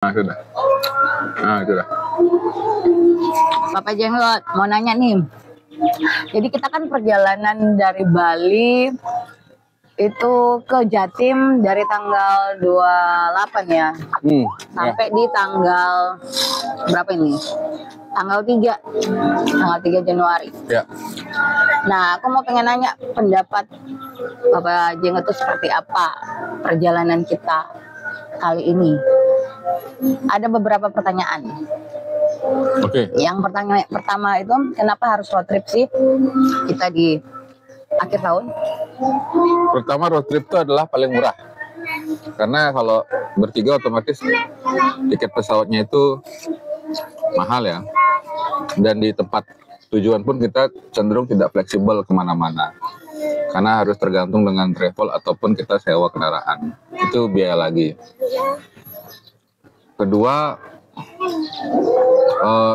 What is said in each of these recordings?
Nah, sudah. Nah, sudah. Bapak Jenggot, mau nanya nih. Jadi kita kan perjalanan dari Bali itu ke Jatim dari tanggal 28 ya. Sampai di tanggal berapa ini? Tanggal 3. Tanggal 3 Januari. Ya. Nah, aku mau pengen nanya pendapat Bapak Jenggot itu seperti apa perjalanan kita kali ini. Ada beberapa pertanyaan. Oke. Yang pertama itu kenapa harus road trip sih kita di akhir tahun? Pertama, road trip itu adalah paling murah. Karena kalau bertiga otomatis tiket pesawatnya itu mahal ya. Dan di tempat tujuan pun kita cenderung tidak fleksibel kemana-mana. Karena harus tergantung dengan travel ataupun kita sewa kendaraan. Itu biaya lagi. Kedua,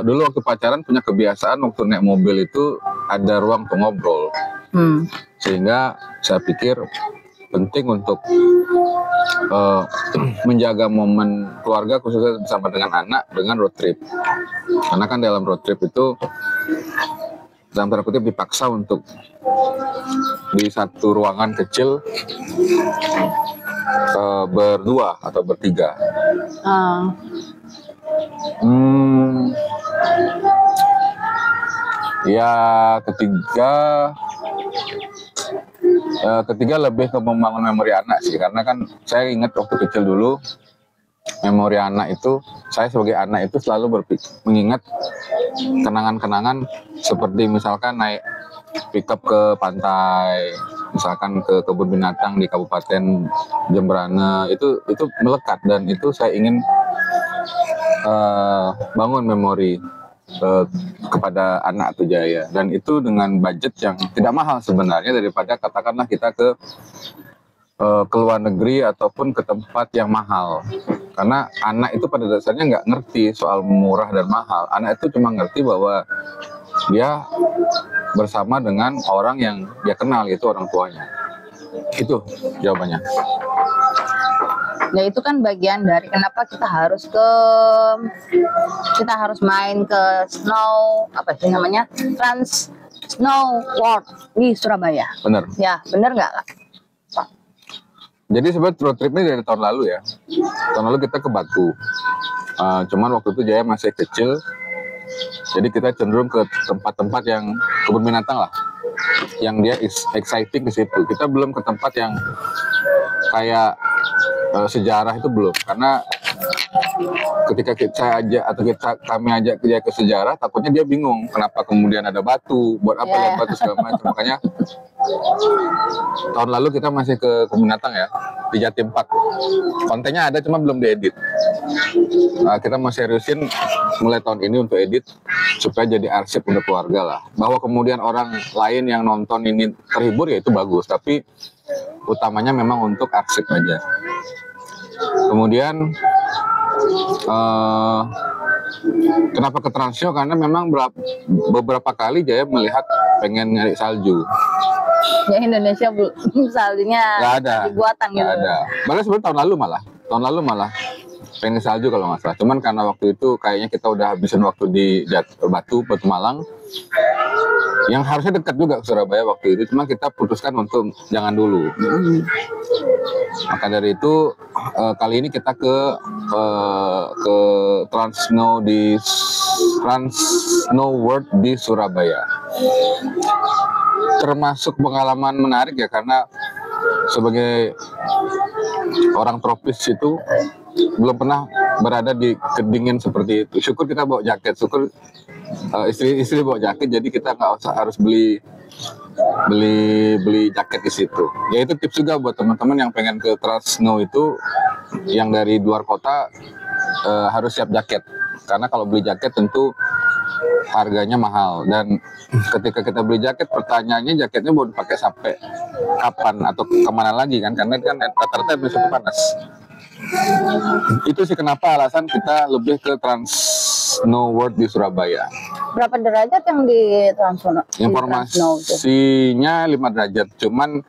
dulu waktu pacaran punya kebiasaan waktu naik mobil itu ada ruang untuk ngobrol. Sehingga saya pikir penting untuk menjaga momen keluarga khususnya bersama dengan anak dengan road trip. Karena kan dalam road trip itu dalam tanda kutip dipaksa untuk di satu ruangan kecil berdua atau bertiga. Ya ketiga lebih ke membangun memori anak sih, karena kan saya ingat waktu kecil dulu memori anak itu, saya sebagai anak itu selalu mengingat kenangan-kenangan seperti misalkan naik pickup ke pantai, misalkan ke kebun binatang di Kabupaten Jemberana, itu melekat dan itu saya ingin bangun memori kepada anak atau Jaya, dan itu dengan budget yang tidak mahal sebenarnya daripada katakanlah kita ke luar negeri ataupun ke tempat yang mahal. Karena anak itu pada dasarnya nggak ngerti soal murah dan mahal. Anak itu cuma ngerti bahwa dia bersama dengan orang yang dia kenal, itu orang tuanya. Itu jawabannya. Ya itu kan bagian dari kenapa kita harus main ke Trans Snow World di Surabaya. Bener. Ya, bener nggak, Kak? Jadi sebenarnya road trip ini dari tahun lalu ya. Tahun lalu kita ke Batu. Cuman waktu itu Jaya masih kecil. Jadi kita cenderung ke tempat-tempat yang kebun binatang lah. Yang dia exciting di situ. Kita belum ke tempat yang kayak sejarah itu belum. Karena ketika kami ajak dia ke sejarah, takutnya dia bingung kenapa kemudian ada batu, buat apa lihat batu segala macam. Makanya tahun lalu kita masih ke kebun binatang ya, di Jatim Park. Kontennya ada cuma belum diedit. Kita mau seriusin mulai tahun ini untuk edit supaya jadi arsip untuk keluarga lah. Bahwa kemudian orang lain yang nonton ini terhibur ya itu bagus, tapi utamanya memang untuk arsip aja. Kemudian kenapa ke Transio? Karena memang beberapa kali Jaya melihat pengen nyari salju. Ya Indonesia saljunya nggak ada, buatan gitu. Nggak ada. Malah sebenarnya tahun lalu malah pengen salju kalau nggak salah. Cuman karena waktu itu kayaknya kita udah habisin waktu di Batu Malang, yang harusnya dekat juga ke Surabaya waktu itu. Cuma kita putuskan untuk jangan dulu. Maka dari itu kali ini kita ke Trans Snow World di Surabaya. Termasuk pengalaman menarik ya, karena sebagai orang tropis itu belum pernah berada di kedingin seperti itu. Syukur kita bawa jaket, syukur istri bawa jaket, jadi kita nggak usah harus beli jaket di situ. Ya itu tips juga buat teman-teman yang pengen ke Trans Snow itu, yang dari luar kota harus siap jaket. Karena kalau beli jaket tentu harganya mahal, dan ketika kita beli jaket, pertanyaannya jaketnya mau dipakai sampai kapan atau kemana lagi kan? Karena kan rata-rata bisa panas. Itu sih kenapa alasan kita lebih ke Trans Snow World di Surabaya. Berapa derajat yang di Trans Snow? Informasinya 5 derajat. Cuman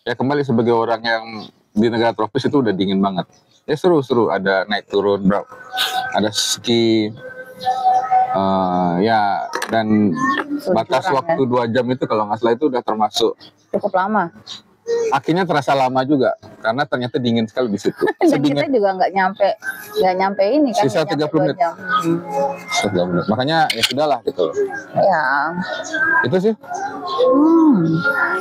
ya kembali sebagai orang yang di negara tropis itu udah dingin banget. Ya seru, ada naik turun, bro. Ada ski, ya, dan batas waktu 2 jam itu kalau nggak salah itu udah termasuk cukup lama. Akhirnya terasa lama juga karena ternyata dingin sekali di situ. Dan kita juga nggak nyampe ini kan. Sisa 30 menit. Sisa 30 menit. Makanya ya sudahlah gitu. Ya. Itu sih.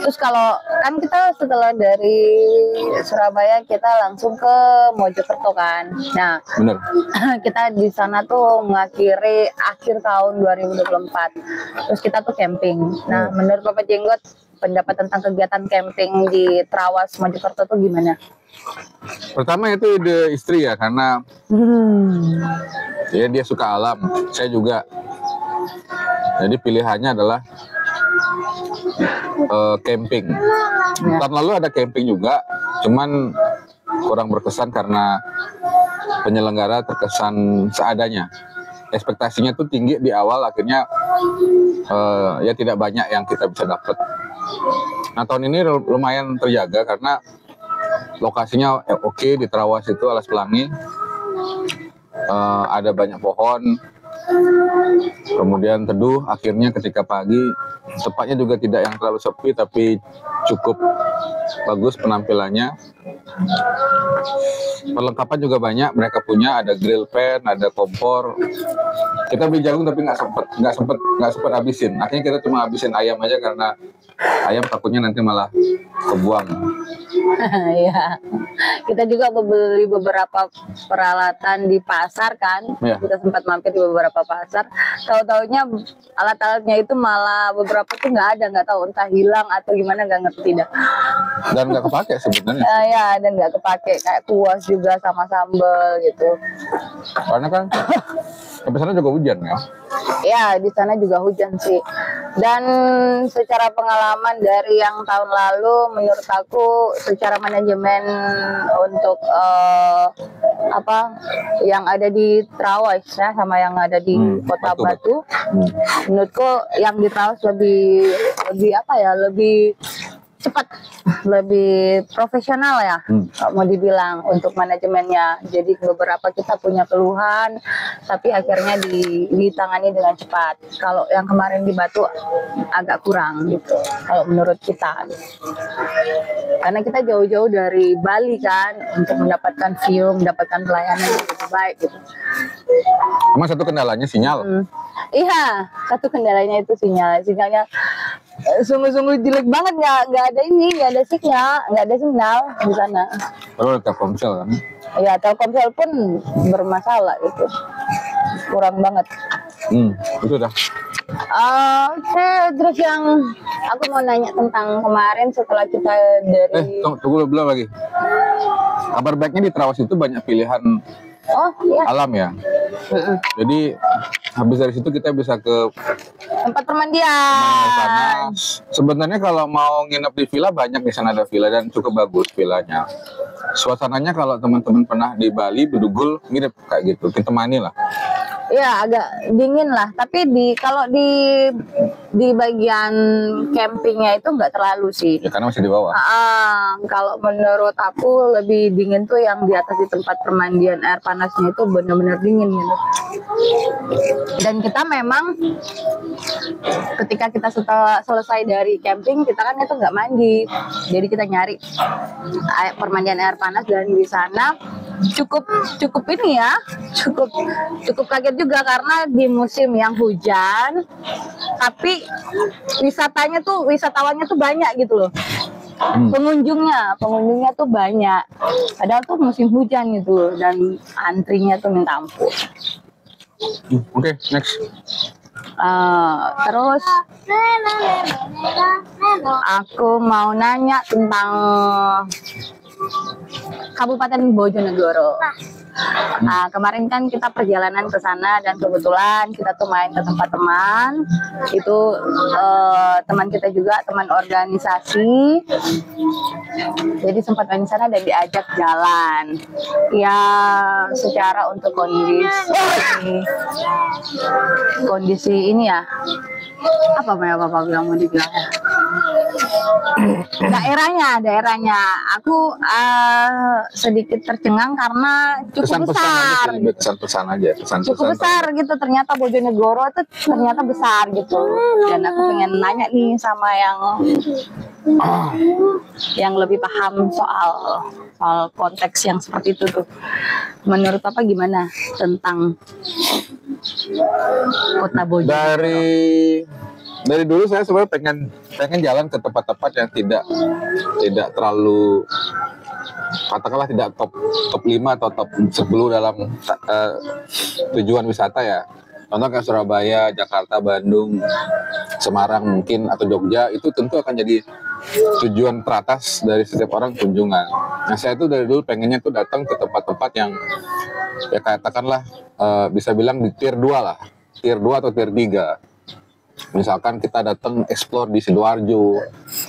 Terus kalau kan kita setelah dari Surabaya kita langsung ke Mojokerto kan. Nah, bener. Kita di sana tuh mengakhiri akhir tahun 2024. Terus kita tuh camping. Nah, menurut Bapak Jenggot, pendapat tentang kegiatan camping di Trawas Mojokerto tuh gimana? Pertama itu ide istri ya, karena ya dia suka alam, saya juga. Jadi pilihannya adalah camping. Tahun lalu ada camping juga, cuman kurang berkesan karena penyelenggara terkesan seadanya. Ekspektasinya tuh tinggi di awal, akhirnya ya tidak banyak yang kita bisa dapat. Nah, tahun ini lumayan terjaga karena lokasinya oke, di Trawas itu Alas Pelangi, ada banyak pohon, kemudian teduh. Akhirnya ketika pagi, tempatnya juga tidak yang terlalu sepi tapi cukup bagus penampilannya. Perlengkapan juga banyak, mereka punya, ada grill pan, ada kompor. Kita beli jagung tapi nggak sempet habisin. Akhirnya kita cuma habisin ayam aja karena ayam takutnya nanti malah kebuang. Ya, kita juga beli beberapa peralatan di pasar kan. Ya. Kita sempat mampir di beberapa pasar. Tahu-taunya alat-alatnya itu malah beberapa tuh nggak tahu entah hilang atau gimana, nggak ngerti dah. Dan nggak kepake sebenarnya. Ya, dan nggak kepake, kayak kuas juga sama sambal gitu. Karena kan sampai sana juga hujan ya. Ya, di sana juga hujan sih. Dan secara pengalaman dari yang tahun lalu, menurut aku secara manajemen untuk yang ada di Trawas ya, sama yang ada di Kota Batu. Menurutku yang di Trawas lebih cepat, lebih profesional ya, mau dibilang untuk manajemennya. Jadi beberapa kita punya keluhan, tapi akhirnya ditangani dengan cepat. Kalau yang kemarin di Batu agak kurang gitu, kalau menurut kita. Karena kita jauh-jauh dari Bali kan, untuk mendapatkan view, mendapatkan pelayanan yang lebih baik gitu. Emang satu kendalanya sinyal? Iya, satu kendalanya itu sinyalnya sungguh-sungguh jelek banget, nggak ada sinyal di sana. Perlu ada Telkomsel kan? Iya, Telkomsel pun bermasalah itu, kurang banget. Itu dah. Oke, terus yang aku mau nanya tentang kemarin setelah kita dari. Tunggu belum lagi. Kabar baiknya di Trawas itu banyak pilihan alam ya. Jadi habis dari situ kita bisa ke tempat permandian. Sebenarnya kalau mau nginep di villa, banyak di sana ada villa dan cukup bagus villanya. Suasananya kalau teman-teman pernah di Bali, Bedugul, mirip kayak gitu. Kita temani lah. Ya, agak dingin lah. Tapi kalau di bagian campingnya itu nggak terlalu sih. Ya, karena masih di bawah. Kalau menurut aku lebih dingin tuh yang di atas, di tempat permandian air panasnya itu benar-benar dingin gitu. Dan kita memang ketika kita setelah selesai dari camping, kita kan itu nggak mandi. Jadi kita nyari permandian air panas, dan di sana cukup ini ya, cukup kaget juga karena di musim yang hujan, tapi wisatawannya tuh banyak gitu loh. Pengunjungnya tuh banyak, padahal tuh musim hujan gitu, dan antrinya tuh minta ampun. Oke, next. Terus aku mau nanya tentang Kabupaten Bojonegoro. Kemarin kan kita perjalanan ke sana, dan kebetulan kita tuh main ke tempat teman. Itu teman kita juga, teman organisasi. Jadi sempat main di sana dan diajak jalan. Ya, secara untuk kondisi ini ya. Apa Bapak bilang mau dibilang? daerahnya. Aku sedikit tercengang karena cukup besar. Kesan-pesan aja. Cukup besar gitu. Ternyata Bojonegoro itu ternyata besar gitu. Dan aku pengen nanya nih sama yang lebih paham soal konteks yang seperti itu tuh. Menurut Papa gimana tentang kota Bojonegoro? Dari dulu saya sebenarnya pengen jalan ke tempat-tempat yang tidak terlalu, katakanlah tidak top 5 atau top 10 dalam tujuan wisata ya. Contoh kayak Surabaya, Jakarta, Bandung, Semarang mungkin, atau Jogja, itu tentu akan jadi tujuan teratas dari setiap orang kunjungan. Nah, saya tuh dari dulu pengennya tuh datang ke tempat-tempat yang ya katakanlah bisa bilang di tier 2 lah, tier 2 atau tier 3. Misalkan kita datang explore di Sidoarjo,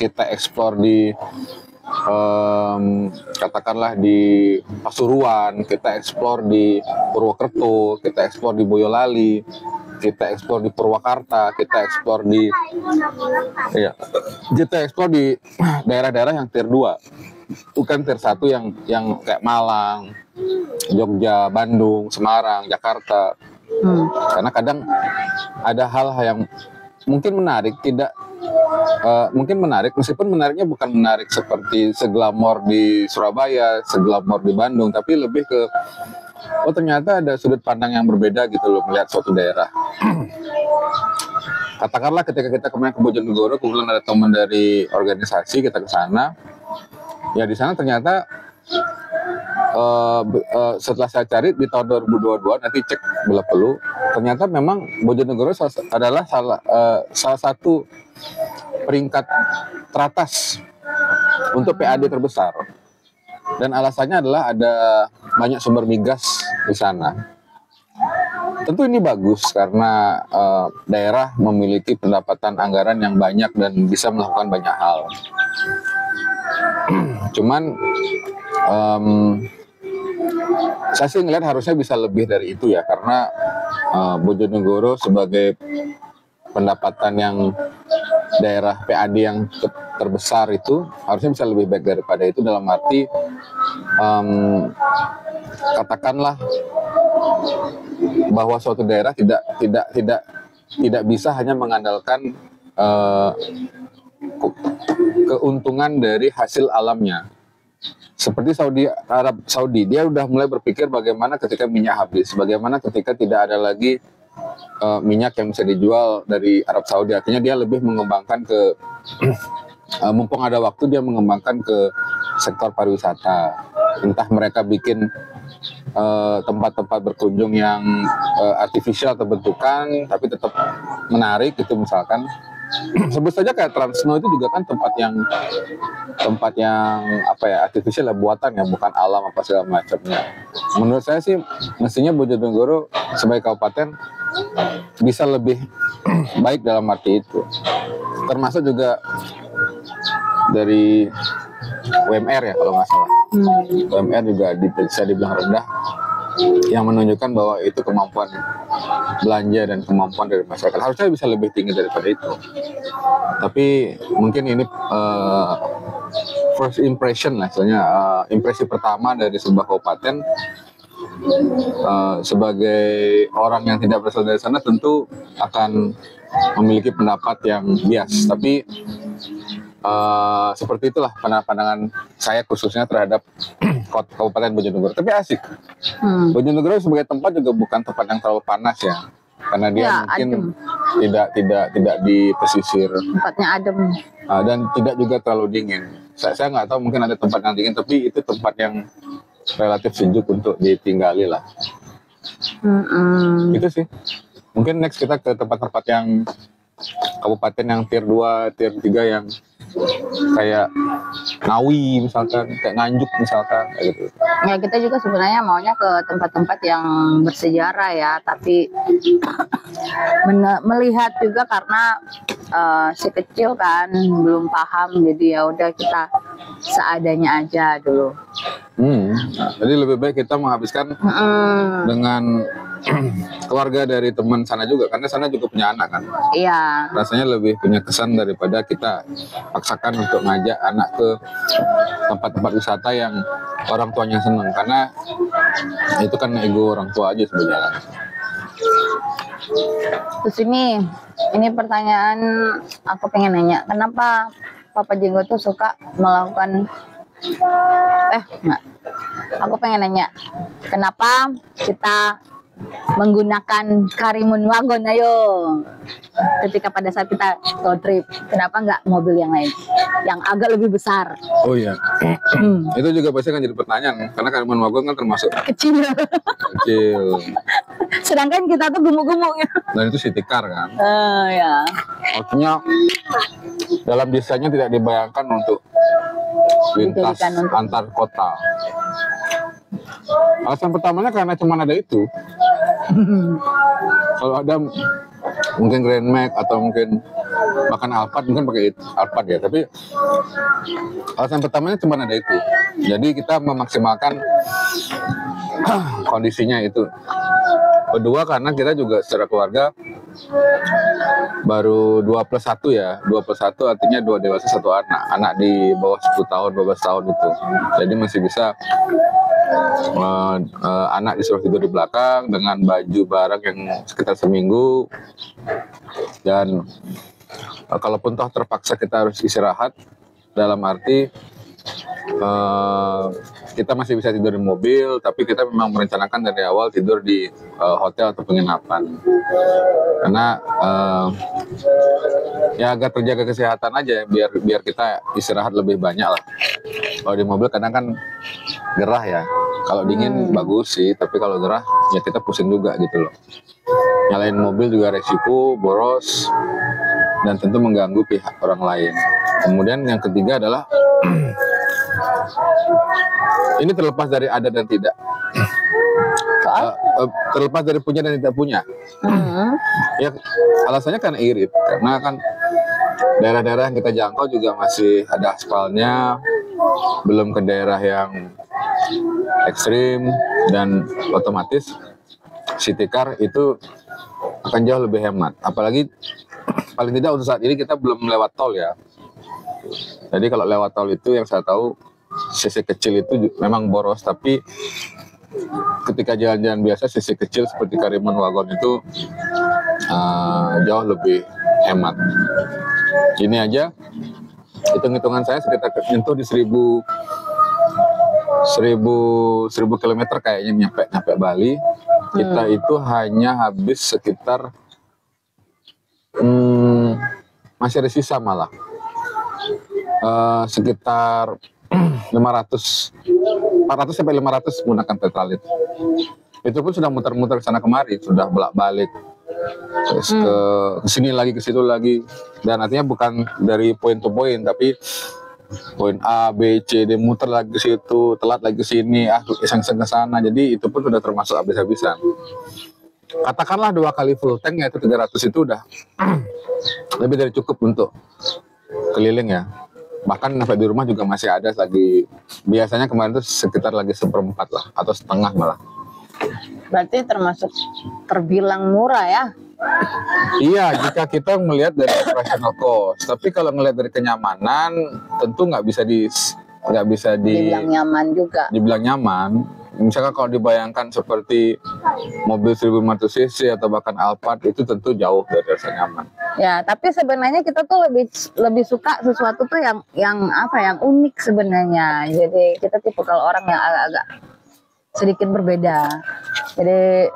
kita explore di katakanlah di Pasuruan, kita explore di Purwokerto, kita explore di Boyolali, kita explore di Purwakarta, kita explore di daerah-daerah yang tier 2, bukan tier 1 yang kayak Malang, Jogja, Bandung, Semarang, Jakarta. Karena kadang ada hal-hal yang mungkin menarik, mungkin menarik, meskipun menariknya bukan menarik seperti seglamor di Surabaya, seglamor di Bandung, tapi lebih ke ternyata ada sudut pandang yang berbeda gitu loh melihat suatu daerah. Katakanlah ketika kita kemarin ke Bojonegoro, kemudian ada teman dari organisasi, kita ke sana, ya di sana ternyata setelah saya cari di tahun 2022, nanti cek bila perlu, ternyata memang Bojonegoro adalah salah satu peringkat teratas untuk PAD terbesar, dan alasannya adalah ada banyak sumber migas di sana. Tentu ini bagus karena daerah memiliki pendapatan anggaran yang banyak dan bisa melakukan banyak hal. Cuman saya sih ngelihat harusnya bisa lebih dari itu ya, karena Bojonegoro sebagai pendapatan yang daerah PAD yang terbesar itu harusnya bisa lebih baik daripada itu, dalam arti katakanlah bahwa suatu daerah tidak bisa hanya mengandalkan keuntungan dari hasil alamnya. Seperti Arab Saudi, dia udah mulai berpikir bagaimana ketika minyak habis, bagaimana ketika tidak ada lagi minyak yang bisa dijual dari Arab Saudi. Artinya dia lebih mengembangkan ke mumpung ada waktu, dia mengembangkan ke sektor pariwisata. Entah mereka bikin tempat-tempat berkunjung yang artificial atau bentukan tapi tetap menarik gitu, misalkan sebut saja kayak Transno itu juga kan tempat yang apa ya, artificial ya, buatan ya, bukan alam apa segala macamnya. Menurut saya sih mestinya Bojonegoro sebagai kabupaten bisa lebih baik dalam arti itu, termasuk juga dari UMR ya kalau nggak salah. UMR juga bisa dibilang rendah, yang menunjukkan bahwa itu kemampuan belanja dan kemampuan dari masyarakat harusnya bisa lebih tinggi daripada itu. Tapi mungkin ini first impression lah, soalnya impresi pertama dari sebuah kabupaten. Sebagai orang yang tidak berasal dari sana tentu akan memiliki pendapat yang bias, tapi seperti itulah pandangan saya khususnya terhadap Kabupaten Bojonegoro. Tapi asik. Bojonegoro sebagai tempat juga bukan tempat yang terlalu panas ya, karena dia ya, mungkin tidak di pesisir. Tempatnya adem. Dan tidak juga terlalu dingin. Saya nggak tahu, mungkin ada tempat yang dingin, tapi itu tempat yang relatif sejuk untuk ditinggali lah. Itu sih. Mungkin next kita ke tempat-tempat yang kabupaten yang tier 2, tier 3 yang kayak Ngawi misalkan, kayak Nganjuk misalkan, kayak gitu. Ya kita juga sebenarnya maunya ke tempat-tempat yang bersejarah ya, tapi melihat juga karena si kecil kan belum paham, jadi ya udah kita seadanya aja dulu. Jadi lebih baik kita menghabiskan dengan keluarga dari teman sana juga, karena sana juga punya anak kan. Iya. Rasanya lebih punya kesan daripada kita paksakan untuk ngajak anak ke tempat-tempat wisata yang orang tuanya seneng, karena itu kan ego orang tua aja sebenarnya. Terus ini pertanyaan aku pengen nanya, kenapa Papa Jenggot tuh suka melakukan enggak. Aku pengen nanya, kenapa kita menggunakan Karimun Wagon, ayo, ketika pada saat kita road trip, kenapa nggak mobil yang lain yang agak lebih besar? Oh iya, itu juga pasti kan jadi pertanyaan, karena Karimun Wagon kan termasuk kecil. Sedangkan kita tuh gemuk-gemuk ya. Dan itu city car kan. Ya. Artinya dalam desainnya tidak dibayangkan untuk lintas antar kota. Alasan pertamanya karena cuma ada itu. Kalau ada mungkin Grand Max atau mungkin bahkan Alphard, mungkin pakai Alphard ya. Tapi alasan pertamanya cuma ada itu. Jadi kita memaksimalkan kondisinya itu. Kedua karena kita juga secara keluarga baru 2+1 ya. 2+1 artinya 2 dewasa 1 anak. Anak di bawah 10 tahun, 12 tahun itu. Jadi masih bisa anak disuruh tidur di belakang dengan baju barang yang sekitar seminggu. Dan kalaupun toh terpaksa kita harus istirahat, dalam arti kita masih bisa tidur di mobil, tapi kita memang merencanakan dari awal tidur di hotel atau penginapan, karena ya agak terjaga kesehatan aja, biar kita istirahat lebih banyak lah. Kalau di mobil kadang kan gerah ya, kalau dingin bagus sih, tapi kalau gerah ya kita pusing juga gitu loh. Nyalain mobil juga resiko boros dan tentu mengganggu pihak orang lain. Kemudian yang ketiga adalah ini terlepas dari ada dan tidak. Terlepas dari punya dan tidak punya. Ya alasannya kan irit, karena kan daerah-daerah yang kita jangkau juga masih ada aspalnya, belum ke daerah yang ekstrim, dan otomatis city car itu akan jauh lebih hemat. Apalagi paling tidak untuk saat ini kita belum lewat tol ya. Jadi kalau lewat tol itu yang saya tahu sisi kecil itu memang boros, tapi ketika jalan-jalan biasa sisi kecil seperti Karimun Wagon itu jauh lebih hemat. Ini aja hitung-hitungan saya sekitar nyentuh di 1000 km kayaknya nyampe Bali. Kita itu hanya habis sekitar masih ada sisa malah sekitar 400 sampai 500 menggunakan Petralit. Itu pun sudah muter-muter ke sana kemari, sudah bolak-balik terus ke sini lagi, ke situ lagi, dan artinya bukan dari poin to poin, tapi poin A, B, C, D, muter lagi ke situ, telat lagi ke sini, iseng-iseng ke sana. Jadi itu pun sudah termasuk habis-habisan. Katakanlah 2 kali full tank, yaitu 300, itu udah lebih dari cukup untuk keliling ya. Bahkan sampai di rumah juga masih ada lagi. Biasanya kemarin itu sekitar lagi 1/4 lah, atau setengah malah. Berarti termasuk terbilang murah ya? Iya, jika kita melihat dari operational cost. Tapi kalau melihat dari kenyamanan, tentu nggak bisa dibilang nyaman juga. Dibilang nyaman. Misalkan kalau dibayangkan seperti mobil 1500 cc atau bahkan Alphard, itu tentu jauh dari rasa nyaman. Ya, tapi sebenarnya kita tuh lebih suka sesuatu tuh yang apa, yang unik sebenarnya. Jadi kita tipe kalau orang yang agak-agak sedikit berbeda. Jadi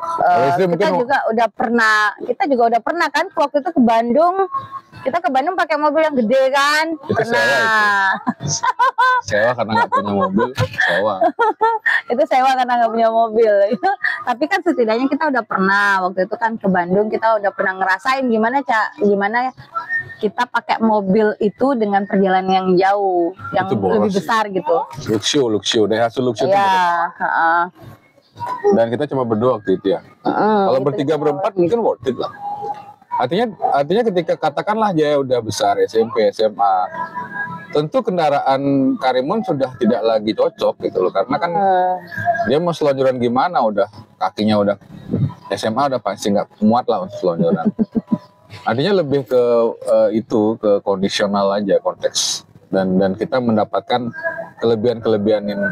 kita juga udah pernah kan waktu itu ke Bandung. Kita ke Bandung pakai mobil yang gede kan? Itu sewa karena nggak punya mobil, sewa. Itu sewa karena nggak punya mobil. Tapi kan setidaknya kita udah pernah waktu itu kan ke Bandung, kita udah pernah ngerasain gimana kita pakai mobil itu dengan perjalanan yang jauh, yang lebih besar gitu. Luxio, Daihatsu Luxio. Iya. Dan kita cuma berdua waktu itu ya. Kalau bertiga berempat mungkin worth it lah. Artinya ketika katakanlah Jaya udah besar, SMP, SMA, tentu kendaraan Karimun sudah tidak lagi cocok gitu loh, karena kan dia mau selonjoran gimana, udah kakinya udah SMA udah pasti nggak muat lah untuk selonjoran. Artinya lebih ke itu, ke kondisional aja konteks, dan kita mendapatkan kelebihan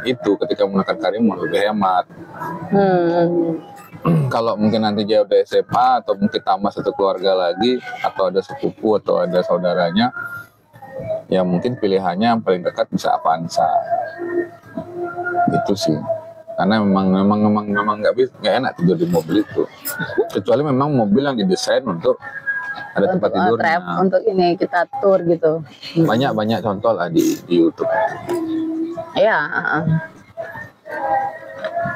itu ketika menggunakan Karimun, lebih hemat. Kalau mungkin nanti dia udah SMA atau mungkin tambah satu keluarga lagi, atau ada sepupu atau ada saudaranya, ya mungkin pilihannya yang paling dekat bisa Avanza. Itu sih. Karena memang nggak enak tidur di mobil itu. Kecuali memang mobil yang didesain untuk ada tempat tidurnya. Untuk ini kita tour gitu. Banyak contoh lah di YouTube. Iya.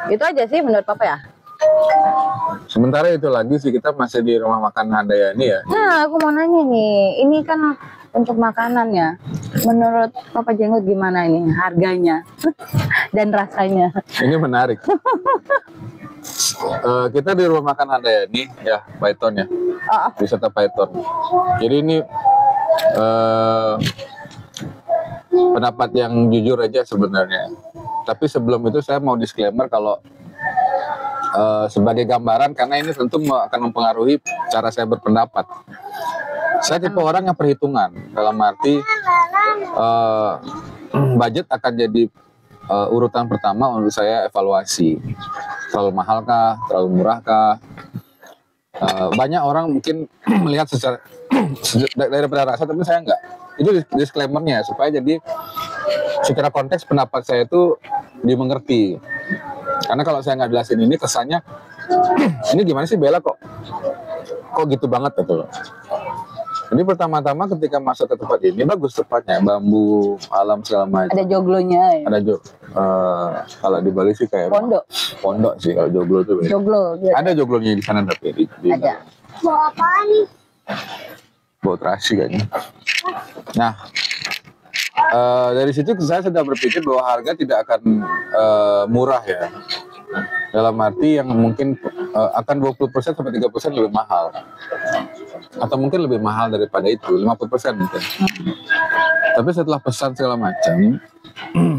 Itu aja sih menurut Papa ya. Sementara itu lagi sih, kita masih di rumah makan Handayani ya. Nah, aku mau nanya nih, ini kan untuk makanan ya. Menurut Papa Jenggot gimana ini harganya dan rasanya? Ini menarik. Kita di rumah makan Handayani ya, Python ya. Wisata Python. Jadi ini pendapat yang jujur aja sebenarnya. Tapi sebelum itu saya mau disclaimer kalau sebagai gambaran, karena ini tentu akan mempengaruhi cara saya berpendapat. Saya tipe orang yang perhitungan, dalam arti budget akan jadi urutan pertama untuk saya evaluasi. Terlalu mahal kah? Terlalu murah kah? Banyak orang mungkin melihat secara daripada rasa, tapi saya enggak. Itu disclaimernya supaya jadi secara konteks pendapat saya itu dimengerti. Karena kalau saya nggak jelasin ini, kesannya ini gimana sih Bella kok gitu banget gitu loh. Ini pertama-tama ketika masuk ke tempat ini bagus tempatnya, bambu, alam segala macam. Ada joglonya ya? Ada kalau di Bali sih kayak pondok sih, kalau joglo tuh. Joglo. Gitu. Ada joglonya di sana tapi ada. Bawa apa nih? Bawa terasi kayaknya. Nah, dari situ saya sudah berpikir bahwa harga tidak akan murah ya. Dalam arti yang mungkin akan 20% sampai 30% lebih mahal. Atau mungkin lebih mahal daripada itu, 50% mungkin. Tapi setelah pesan segala macam,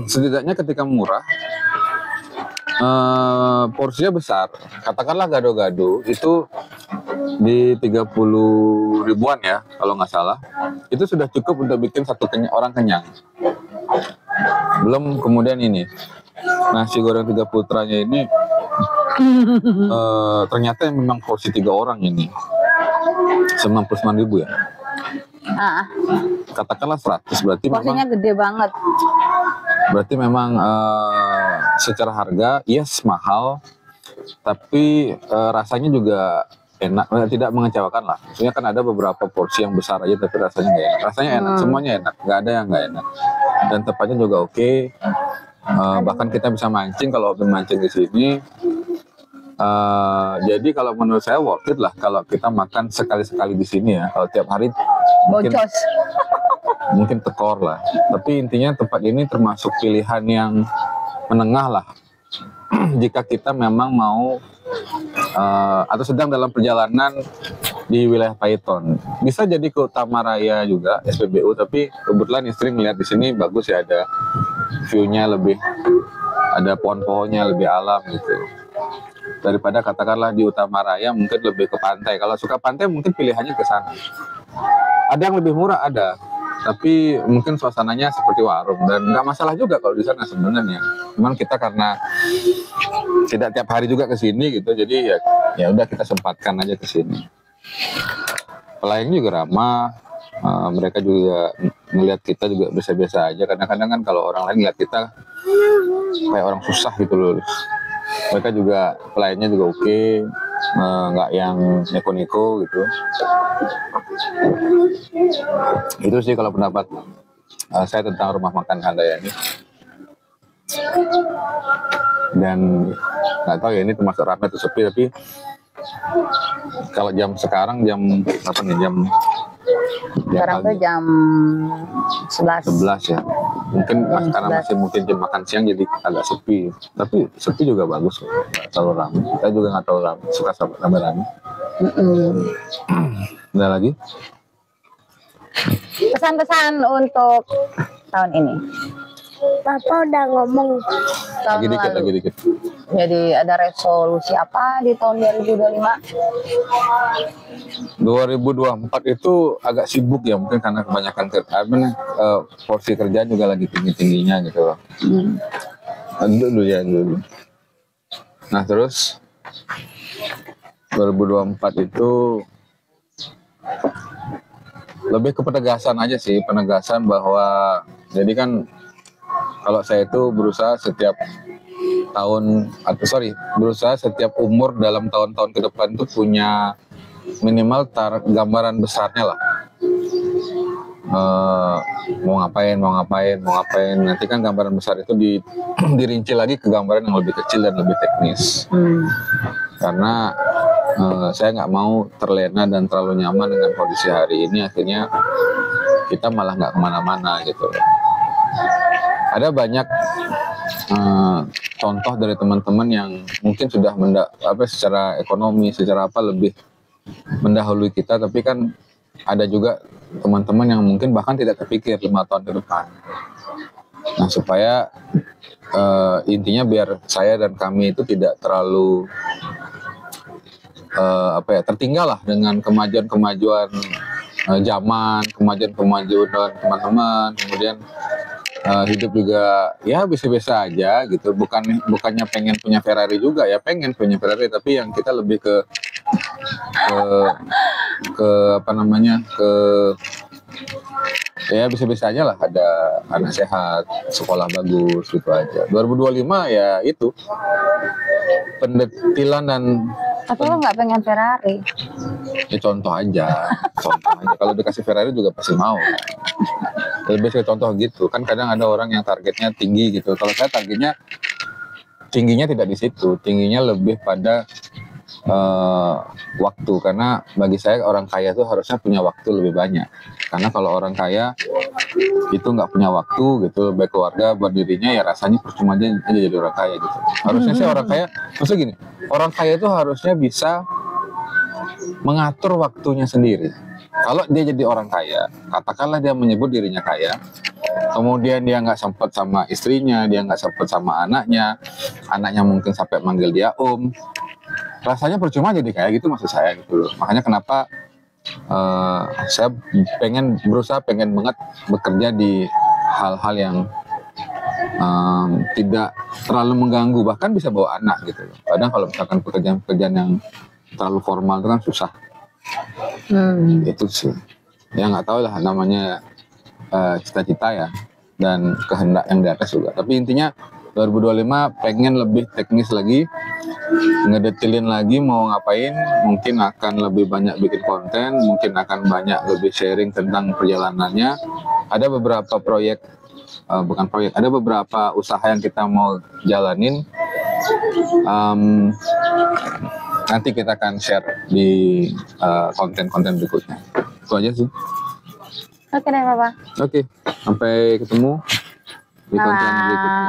setidaknya ketika murah, porsinya besar. Katakanlah gado-gado itu di 30 ribuan ya, kalau nggak salah. Itu sudah cukup untuk bikin orang kenyang. Belum kemudian ini nasi goreng 3 putranya ini ternyata memang porsi 3 orang ini 99.000 ya. Katakanlah 100, berarti porsinya memang gede banget. Berarti memang secara harga yes mahal, tapi rasanya juga enak, tidak mengecewakan lah. Maksudnya kan ada beberapa porsi yang besar aja tapi rasanya nggak enak. Rasanya enak, semuanya enak, nggak ada yang nggak enak. Dan tempatnya juga oke. Bahkan kita bisa mancing kalau mancing di sini. Jadi kalau menurut saya worth it lah kalau kita makan sekali-sekali di sini ya. Kalau tiap hari mungkin tekor lah. Tapi intinya tempat ini termasuk pilihan yang menengah lah. Jika kita memang mau atau sedang dalam perjalanan di wilayah Python, bisa jadi ke Utama Raya juga SPBU. Tapi kebetulan istri melihat di sini bagus ya, ada view-nya lebih, ada pohon-pohonnya lebih alam gitu. Daripada katakanlah di Utama Raya mungkin lebih ke pantai. Kalau suka pantai mungkin pilihannya ke sana. Ada yang lebih murah ada, tapi mungkin suasananya seperti warung dan nggak masalah juga kalau di sana sebenarnya. Cuman kita karena tidak tiap hari juga ke sini gitu, jadi ya udah kita sempatkan aja ke sini. Pelayannya juga ramah, mereka juga melihat kita juga biasa-biasa aja. Kadang-kadang kan kalau orang lain lihat kita kayak orang susah gitu loh. Mereka juga pelayannya juga oke, nggak yang neko-neko gitu. Itu sih kalau pendapat saya tentang rumah makan Handayani. Dan nggak tahu ya ini termasuk ramai atau sepi, tapi kalau jam sekarang jam apa nih, sekarang tuh jam 11 ya. Mungkin karena masih mungkin jam makan siang jadi agak sepi. Tapi sepi juga bagus, nggak terlalu ramai. Kita juga nggak terlalu ramai, suka ramai-ramai. Ada lagi? Pesan-pesan untuk tahun ini. Papa udah ngomong. Lagi dikit. Jadi ada resolusi apa di tahun 2025? 2024 itu agak sibuk ya, mungkin karena kebanyakan porsi kerjaan juga lagi tinggi-tingginya gitu loh. Dulu. Nah terus 2024 itu lebih ke penegasan aja sih, penegasan bahwa jadi kan kalau saya itu berusaha setiap setiap umur dalam tahun-tahun ke depan itu punya minimal gambaran besarnya lah. Mau ngapain nanti kan gambaran besar itu dirinci lagi ke gambaran yang lebih kecil dan lebih teknis. Karena saya nggak mau terlena dan terlalu nyaman dengan kondisi hari ini, akhirnya kita malah nggak kemana-mana gitu. Ada banyak contoh dari teman-teman yang mungkin sudah secara ekonomi, secara apa lebih mendahului kita, tapi kan ada juga teman-teman yang mungkin bahkan tidak terpikir 5 tahun ke depan. Nah supaya intinya biar saya dan kami itu tidak terlalu tertinggal lah dengan kemajuan zaman, kemajuan teman-teman, kemudian hidup juga ya biasa-biasa aja gitu. Bukannya pengen punya Ferrari juga ya, pengen punya Ferrari, tapi yang kita lebih ke ya bisa-bisa aja lah, ada anak sehat, sekolah bagus gitu aja. 2025 ya itu pendetilan dan tapi lo nggak pengen Ferrari? Ya contoh aja. Kalau dikasih Ferrari juga pasti mau. Lebih ke contoh gitu. Kan kadang ada orang yang targetnya tinggi gitu. Kalau saya targetnya tingginya tidak di situ. Tingginya lebih pada waktu. Karena bagi saya orang kaya itu harusnya punya waktu lebih banyak. Karena kalau orang kaya itu nggak punya waktu gitu, baik keluarga buat dirinya, ya rasanya percuma aja jadi orang kaya gitu. Harusnya sih orang kaya, maksudnya gini, orang kaya itu harusnya bisa mengatur waktunya sendiri. Kalau dia jadi orang kaya, katakanlah dia menyebut dirinya kaya, kemudian dia nggak sempat sama istrinya, dia nggak sempat sama anaknya mungkin sampai manggil dia om, rasanya percuma jadi kaya gitu, maksud saya gitu loh. Makanya kenapa saya berusaha pengen banget bekerja di hal-hal yang tidak terlalu mengganggu, bahkan bisa bawa anak gitu loh. Kadang kalau misalkan pekerjaan-pekerjaan yang terlalu formal itu kan susah. Itu sih ya, nggak tahu lah, namanya cita-cita ya dan kehendak yang di atas juga. Tapi intinya 2025 pengen lebih teknis lagi, ngedetilin lagi mau ngapain, mungkin akan lebih banyak bikin konten, mungkin akan banyak lebih sharing tentang perjalanannya. Ada beberapa ada beberapa usaha yang kita mau jalanin. Nanti kita akan share di konten-konten berikutnya. Itu aja sih. Oke deh Papa. Oke, sampai ketemu di konten berikutnya.